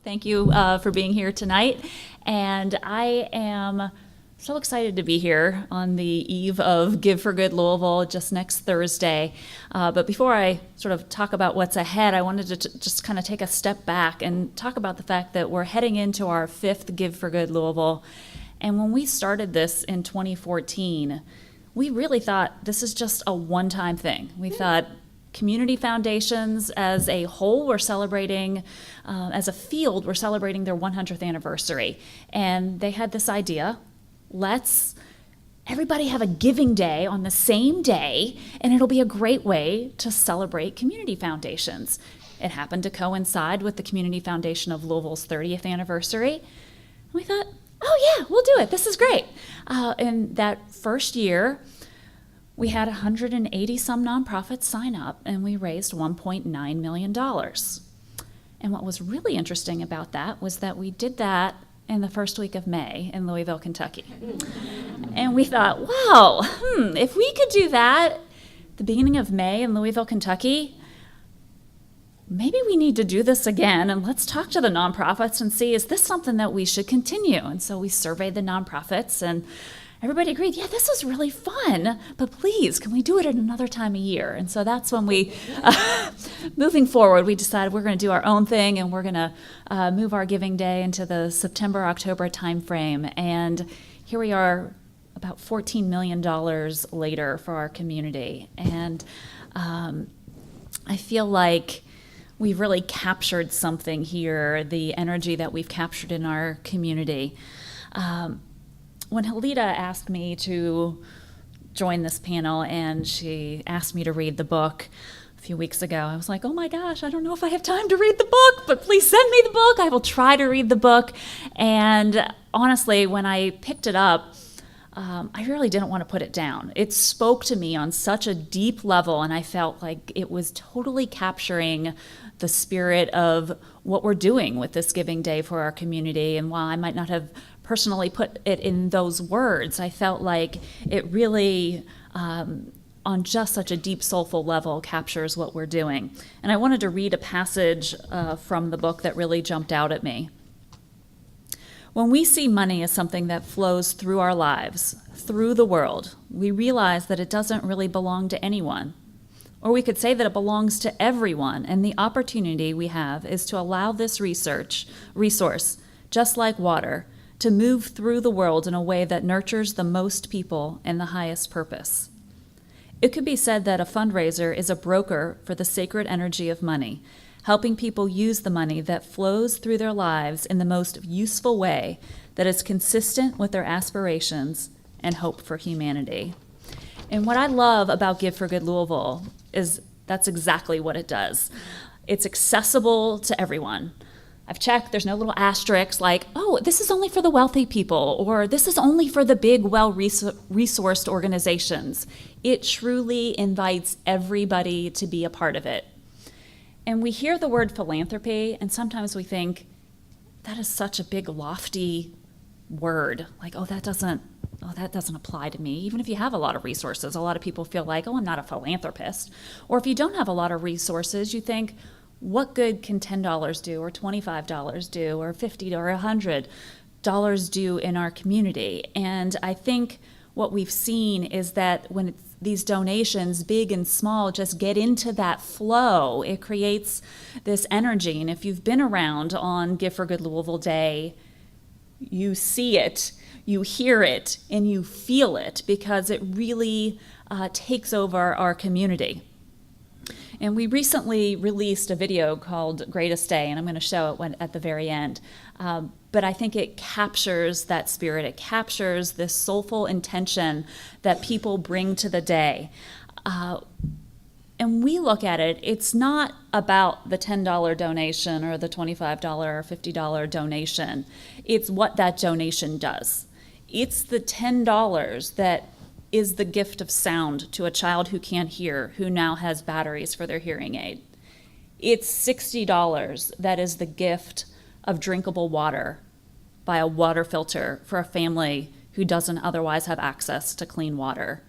Thank you for being here tonight. And I am so excited to be here on the eve of Give for Good Louisville just next Thursday. But before I sort of talk about what's ahead, I wanted to just kind of take a step back and talk about the fact that we're heading into our 5th Give for Good Louisville. And when we started this in 2014, we really thought this is just a one-time thing. We thought community foundations as a whole were celebrating, as a field, we're celebrating their 100th anniversary. And they had this idea, let's everybody have a giving day on the same day, and it'll be a great way to celebrate community foundations. It happened to coincide with the Community Foundation of Louisville's 30th anniversary. We thought, oh yeah, we'll do it. This is great. And that first year, we had 180 some nonprofits sign up, and we raised $1.9 million. And what was really interesting about that was that we did that in the first week of May in Louisville, Kentucky. And we thought, wow, if we could do that the beginning of May in Louisville, Kentucky, maybe we need to do this again, and let's talk to the nonprofits and see, is this something that we should continue? And so we surveyed the nonprofits, and everybody agreed, yeah, this is really fun, but please, can we do it at another time of year? And so that's when we, moving forward, we decided we're going to do our own thing, and we're going to move our giving day into the September-October timeframe. And here we are about $14 million later for our community. And I feel like we've really captured something here, the energy that we've captured in our community. When Helita asked me to join this panel and she asked me to read the book a few weeks ago, I was like, oh my gosh, I don't know if I have time to read the book, but please send me the book. I will try to read the book. And honestly, when I picked it up, I really didn't want to put it down. It spoke to me on such a deep level, and I felt like it was totally capturing the spirit of what we're doing with this Giving Day for our community. And while I might not have personally put it in those words, I felt like it really, on just such a deep, soulful level, captures what we're doing. And I wanted to read a passage from the book that really jumped out at me. When we see money as something that flows through our lives, through the world, we realize that it doesn't really belong to anyone. Or we could say that it belongs to everyone, and the opportunity we have is to allow this resource, just like water, to move through the world in a way that nurtures the most people and the highest purpose. It could be said that a fundraiser is a broker for the sacred energy of money, helping people use the money that flows through their lives in the most useful way that is consistent with their aspirations and hope for humanity. And what I love about Give for Good Louisville is that's exactly what it does. It's accessible to everyone. I've checked, there's no little asterisks like, oh, this is only for the wealthy people, or this is only for the big, well-resourced organizations. It truly invites everybody to be a part of it. And we hear the word philanthropy, and sometimes we think, that is such a big, lofty word. Like, oh, that doesn't apply to me. Even if you have a lot of resources, a lot of people feel like, oh, I'm not a philanthropist. Or if you don't have a lot of resources, you think, what good can $10 do, or $25 do, or $50 or $100 do in our community? And I think what we've seen is that when these donations, big and small, just get into that flow, it creates this energy. And if you've been around on Give for Good Louisville Day, you see it, you hear it, and you feel it, because it really takes over our community. And we recently released a video called Greatest Day, and I'm going to show it at the very end. But I think it captures that spirit. It captures this soulful intention that people bring to the day. And we look at it, it's not about the $10 donation or the $25 or $50 donation. It's what that donation does. It's the $10 that is the gift of sound to a child who can't hear, who now has batteries for their hearing aid. It's $60 that is the gift of drinkable water by a water filter for a family who doesn't otherwise have access to clean water.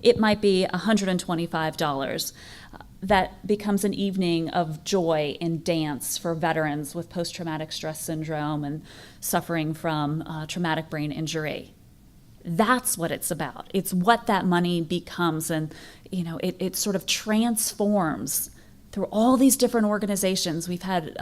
It might be $125 that becomes an evening of joy and dance for veterans with post-traumatic stress syndrome and suffering from traumatic brain injury. That's what it's about. It's what that money becomes, and it sort of transforms through all these different organizations. We've had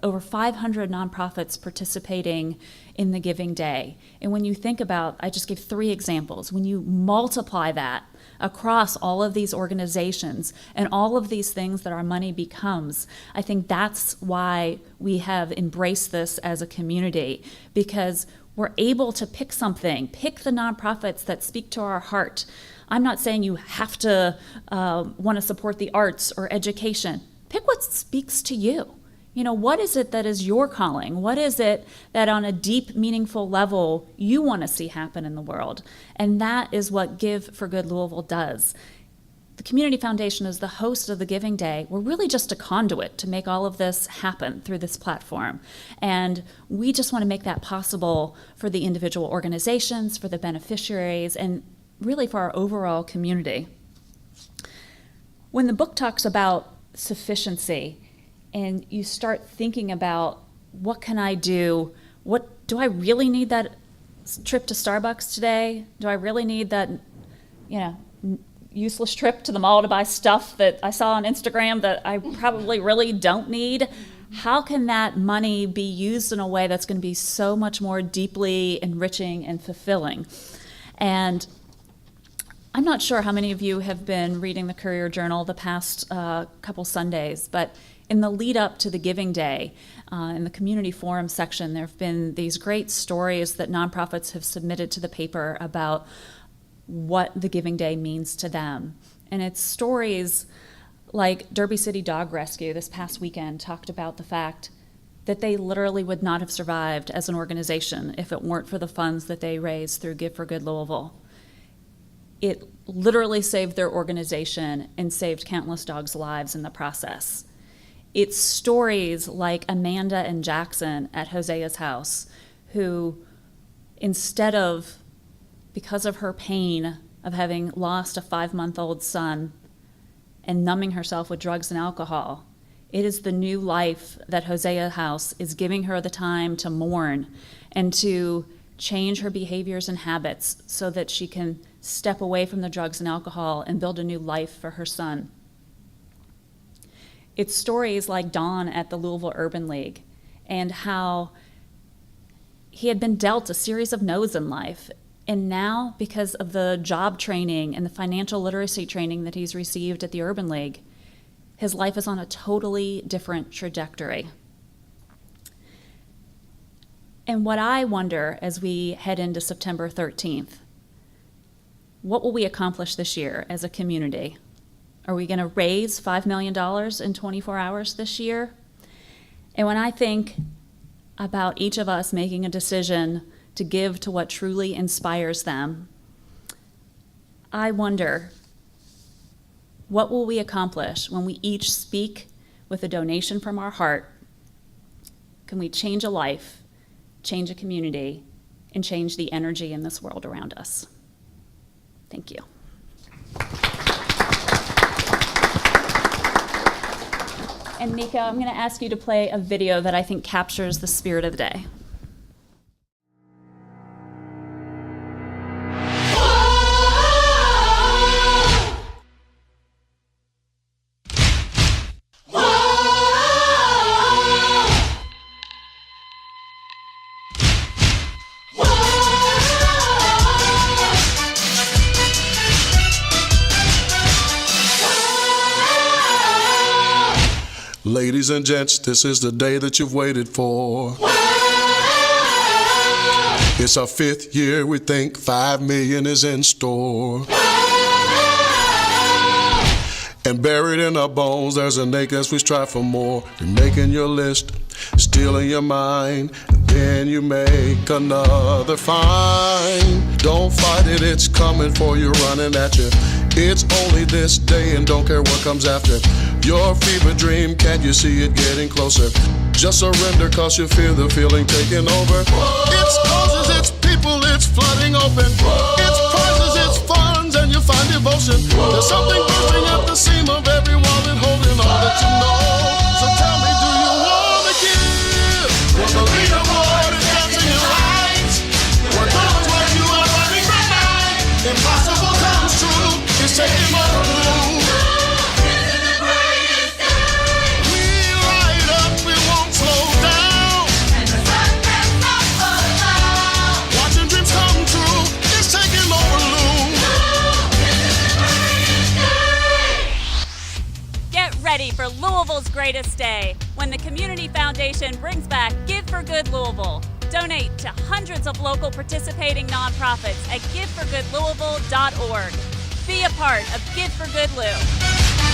over 500 nonprofits participating in the Giving Day. And when you think about, I just gave 3 examples, when you multiply that across all of these organizations and all of these things that our money becomes, I think that's why we have embraced this as a community, because we're able to pick the nonprofits that speak to our heart. I'm not saying you have to want to support the arts or education. Pick what speaks to you. What is it that is your calling? What is it that on a deep, meaningful level you want to see happen in the world? And that is what Give for Good Louisville does. The Community Foundation is the host of the Giving Day. We're really just a conduit to make all of this happen through this platform. And we just want to make that possible for the individual organizations, for the beneficiaries, and really for our overall community. When the book talks about sufficiency, and you start thinking about, what can I do? Do I really need that trip to Starbucks today? Do I really need that, useless trip to the mall to buy stuff that I saw on Instagram that I probably really don't need? How can that money be used in a way that's going to be so much more deeply enriching and fulfilling? And I'm not sure how many of you have been reading the Courier Journal the past couple Sundays, but in the lead up to the Giving Day, in the community forum section, there have been these great stories that nonprofits have submitted to the paper about what the Giving Day means to them. And it's stories like Derby City Dog Rescue this past weekend talked about the fact that they literally would not have survived as an organization if it weren't for the funds that they raised through Give for Good Louisville. It literally saved their organization and saved countless dogs' lives in the process. It's stories like Amanda and Jackson at Hosea's house, who instead of, because of her pain of having lost a 5-month-old son and numbing herself with drugs and alcohol, it is the new life that Hosea House is giving her the time to mourn and to change her behaviors and habits so that she can step away from the drugs and alcohol and build a new life for her son. It's stories like Don at the Louisville Urban League and how he had been dealt a series of no's in life. And now, because of the job training and the financial literacy training that he's received at the Urban League, his life is on a totally different trajectory. And what I wonder as we head into September 13th, what will we accomplish this year as a community? Are we going to raise $5 million in 24 hours this year? And when I think about each of us making a decision to give to what truly inspires them, I wonder, what will we accomplish when we each speak with a donation from our heart? Can we change a life, change a community, and change the energy in this world around us? Thank you. And Nico, I'm going to ask you to play a video that I think captures the spirit of the day. Ladies and gents, this is the day that you've waited for. It's our 5th year, we think 5 million is in store. And buried in our bones, there's an ache as we strive for more. You're making your list, still in your mind, and then you make another find. Don't fight it, it's coming for you, running at you. It's only this day and don't care what comes after. Your fever dream, can't you see it getting closer? Just surrender cause you feel the feeling taking over. It's causes, it's people, it's flooding open. It's prizes, it's funds, and you find devotion. There's something bursting at the seam of every wall that holds to know. So tell me, do you wanna give? When the leaderboard is dancing in lights, when those what you are running behind, impossible comes true. It's taking over the room. Ready for Louisville's greatest day when the Community Foundation brings back Give for Good Louisville. Donate to hundreds of local participating nonprofits at giveforgoodlouisville.org. Be a part of Give for Good Lou.